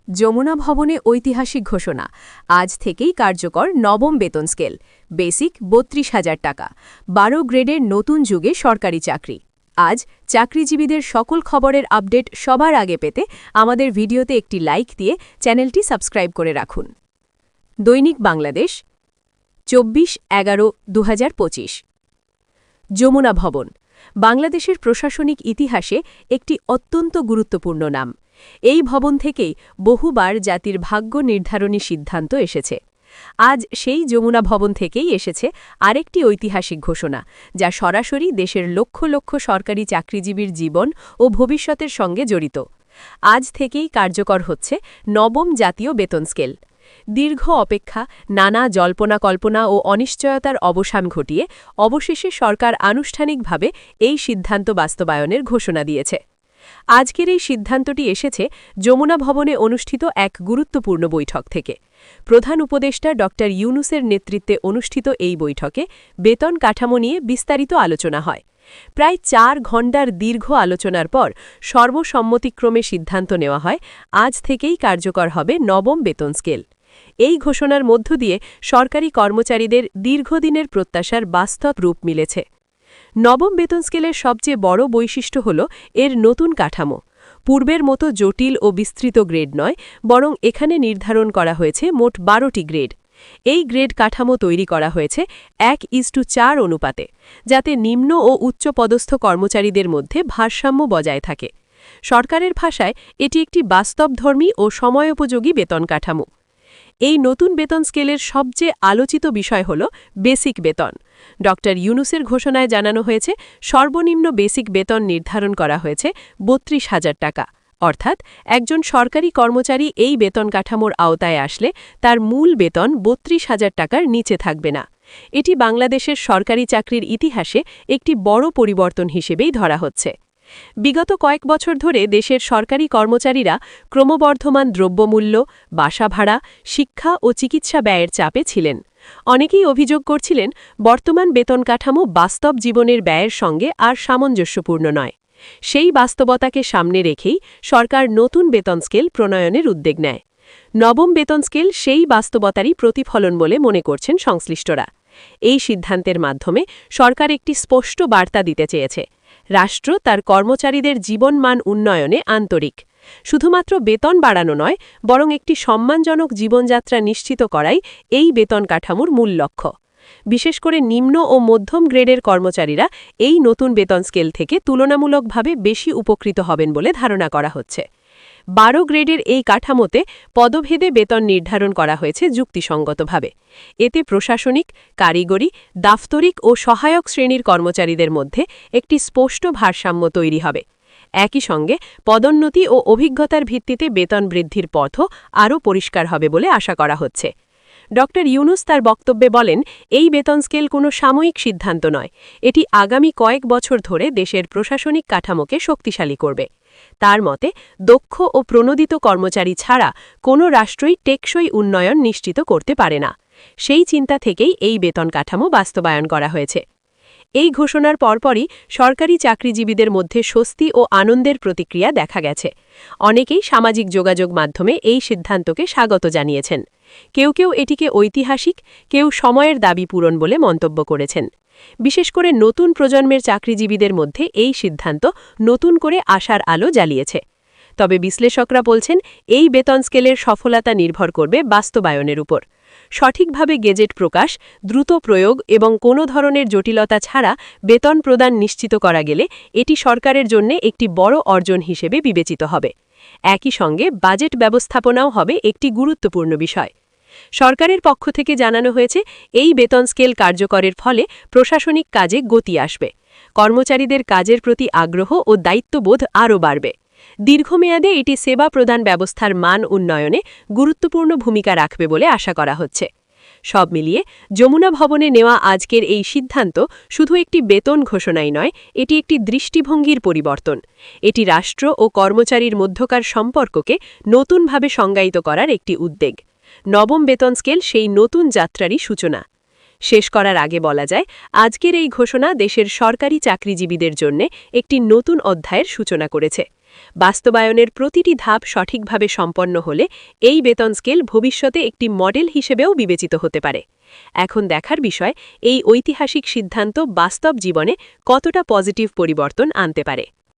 যমুনা ভবনে ঐতিহাসিক ঘোষণা, আজ থেকেই কার্যকর নবম বেতন স্কেল, বেসিক ৩২,০০০ টাকা, ১২ গ্রেডের নতুন যুগে সরকারি চাকরি। আজ চাকরিজীবীদের সকল খবরের আপডেট সবার আগে পেতে আমাদের ভিডিওতে একটি লাইক দিয়ে চ্যানেলটি সাবস্ক্রাইব করে রাখুন। দৈনিক বাংলাদেশ, ২৪/১১/২০২৫। যমুনা ভবন বাংলাদেশের প্রশাসনিক ইতিহাসে একটি অত্যন্ত গুরুত্বপূর্ণ নাম। এই ভবন থেকেই বহুবার জাতির ভাগ্য নির্ধারণী সিদ্ধান্ত এসেছে। আজ সেই যমুনা ভবন থেকেই এসেছে আরেকটি ঐতিহাসিক ঘোষণা, যা সরাসরি দেশের লক্ষ লক্ষ সরকারি চাকরিজীবীর জীবন ও ভবিষ্যতের সঙ্গে জড়িত। আজ থেকেই কার্যকর হচ্ছে নবম জাতীয় বেতন স্কেল। দীর্ঘ অপেক্ষা, নানা জল্পনা কল্পনা ও অনিশ্চয়তার অবসান ঘটিয়ে অবশেষে সরকার আনুষ্ঠানিকভাবে এই সিদ্ধান্ত বাস্তবায়নের ঘোষণা দিয়েছে। আজকের এই সিদ্ধান্তটি এসেছে যমুনা ভবনে অনুষ্ঠিত এক গুরুত্বপূর্ণ বৈঠক থেকে। প্রধান উপদেষ্টা ড ইউনূসের নেতৃত্বে অনুষ্ঠিত এই বৈঠকে বেতন কাঠামো নিয়ে বিস্তারিত আলোচনা হয়। প্রায় ৪ ঘণ্টার দীর্ঘ আলোচনার পর সর্বসম্মতিক্রমে সিদ্ধান্ত নেওয়া হয়, আজ থেকেই কার্যকর হবে নবম বেতন স্কেল। এই ঘোষণার মধ্য দিয়ে সরকারি কর্মচারীদের দীর্ঘদিনের প্রত্যাশার বাস্তব রূপ মিলেছে। নবম বেতন স্কেলের সবচেয়ে বড় বৈশিষ্ট্য হল এর নতুন কাঠামো। পূর্বের মতো জটিল ও বিস্তৃত গ্রেড নয়, বরং এখানে নির্ধারণ করা হয়েছে মোট ১২টি গ্রেড। এই গ্রেড কাঠামো তৈরি করা হয়েছে ১:৪ অনুপাতে, যাতে নিম্ন ও উচ্চপদস্থ কর্মচারীদের মধ্যে ভারসাম্য বজায় থাকে। সরকারের ভাষায় এটি একটি বাস্তবধর্মী ও সময়োপযোগী বেতন কাঠামো। এই নতুন বেতন স্কেলের সবচেয়ে আলোচিত বিষয় হল বেসিক বেতন। ড ইউনূসের ঘোষণায় জানানো হয়েছে, সর্বনিম্ন বেসিক বেতন নির্ধারণ করা হয়েছে ৩২,০০০ টাকা। অর্থাৎ একজন সরকারি কর্মচারী এই বেতন কাঠামোর আওতায় আসলে তার মূল বেতন ৩২,০০০ টাকার নিচে থাকবে না। এটি বাংলাদেশের সরকারি চাকরির ইতিহাসে একটি বড় পরিবর্তন হিসেবেই ধরা হচ্ছে। বিগত কয়েক বছর ধরে দেশের সরকারি কর্মচারীরা ক্রমবর্ধমান দ্রব্যমূল্য, বাসা ভাড়া, শিক্ষা ও চিকিৎসা ব্যয়ের চাপে ছিলেন। অনেকেই অভিযোগ করছিলেন, বর্তমান বেতন কাঠামো বাস্তব জীবনের ব্যয়ের সঙ্গে আর সামঞ্জস্যপূর্ণ নয়। সেই বাস্তবতাকে সামনে রেখেই সরকার নতুন বেতন স্কেল প্রণয়নের উদ্যোগ নেয়। নবম বেতন স্কেল সেই বাস্তবতারই প্রতিফলন বলে মনে করছেন সংশ্লিষ্টরা। এই সিদ্ধান্তের মাধ্যমে সরকার একটি স্পষ্ট বার্তা দিতে চেয়েছে, রাষ্ট্র তার কর্মচারীদের জীবনমান উন্নয়নে আন্তরিক। শুধুমাত্র বেতন বাড়ানো নয়, বরং একটি সম্মানজনক জীবনযাত্রা নিশ্চিত করাই এই বেতন কাঠামোর মূল লক্ষ্য। বিশেষ করে নিম্ন ও মধ্যম গ্রেডের কর্মচারীরা এই নতুন বেতন স্কেল থেকে তুলনামূলকভাবে বেশি উপকৃত হবেন বলে ধারণা করা হচ্ছে। ১২ গ্রেডের এই কাঠামোতে পদভেদে বেতন নির্ধারণ করা হয়েছে যুক্তিসঙ্গতভাবে। এতে প্রশাসনিক, কারিগরি, দাফতরিক ও সহায়ক শ্রেণীর কর্মচারীদের মধ্যে একটি স্পষ্ট ভারসাম্য তৈরি হবে। একই সঙ্গে পদোন্নতি ও অভিজ্ঞতার ভিত্তিতে বেতন বৃদ্ধির পথও আরও পরিষ্কার হবে বলে আশা করা হচ্ছে। ড ইউনূস তার বক্তব্যে বলেন, এই বেতন স্কেল কোনো সাময়িক সিদ্ধান্ত নয়, এটি আগামী কয়েক বছর ধরে দেশের প্রশাসনিক কাঠামোকে শক্তিশালী করবে। তার মতে, দক্ষ ও প্রণোদিত কর্মচারী ছাড়া কোনো রাষ্ট্রই টেকসই উন্নয়ন নিশ্চিত করতে পারে না। সেই চিন্তা থেকেই এই বেতন কাঠামো বাস্তবায়ন করা হয়েছে। এই ঘোষণার পরপরই সরকারি চাকরিজীবীদের মধ্যে স্বস্তি ও আনন্দের প্রতিক্রিয়া দেখা গেছে। অনেকেই সামাজিক যোগাযোগ মাধ্যমে এই সিদ্ধান্তকে স্বাগত জানিয়েছেন। কেউ কেউ এটিকে ঐতিহাসিক, কেউ সময়ের দাবি পূরণ বলে মন্তব্য করেছেন। বিশেষ করে নতুন প্রজন্মের চাকরিজীবীদের মধ্যে এই সিদ্ধান্ত নতুন করে আশার আলো জ্বালিয়েছে। তবে বিশ্লেষকরা বলছেন, এই বেতন স্কেলের সফলতা নির্ভর করবে বাস্তবায়নের উপর। সঠিকভাবে গেজেট প্রকাশ, দ্রুত প্রয়োগ এবং কোনো ধরনের জটিলতা ছাড়া বেতন প্রদান নিশ্চিত করা গেলে এটি সরকারের জন্য একটি বড় অর্জন হিসেবে বিবেচিত হবে। একই সঙ্গে বাজেট ব্যবস্থাপনাও হবে একটি গুরুত্বপূর্ণ বিষয়। সরকারের পক্ষ থেকে জানানো হয়েছে, এই বেতন স্কেল কার্যকরের ফলে প্রশাসনিক কাজে গতি আসবে। কর্মচারীদের কাজের প্রতি আগ্রহ ও দায়িত্ববোধ আরও বাড়বে। দীর্ঘমেয়াদে এটি সেবা প্রদান ব্যবস্থার মান উন্নয়নে গুরুত্বপূর্ণ ভূমিকা রাখবে বলে আশা করা হচ্ছে। সব মিলিয়ে যমুনা ভবনে নেওয়া আজকের এই সিদ্ধান্ত শুধু একটি বেতন ঘোষণাই নয়, এটি একটি দৃষ্টিভঙ্গির পরিবর্তন। এটি রাষ্ট্র ও কর্মচারীর মধ্যকার সম্পর্ককে নতুনভাবে সংজ্ঞায়িত করার একটি উদ্যোগ। নবম বেতন স্কেল সেই নতুন যাত্রারই সূচনা। শেষ করার আগে বলা যায়, আজকের এই ঘোষণা দেশের সরকারি চাকরিজীবীদের জন্য একটি নতুন অধ্যায়ের সূচনা করেছে। বাস্তবায়নের প্রতিটি ধাপ সঠিকভাবে সম্পন্ন হলে এই বেতন স্কেল ভবিষ্যতে একটি মডেল হিসেবেও বিবেচিত হতে পারে। এখন দেখার বিষয়, এই ঐতিহাসিক সিদ্ধান্ত বাস্তব জীবনে কতটা পজিটিভ পরিবর্তন আনতে পারে।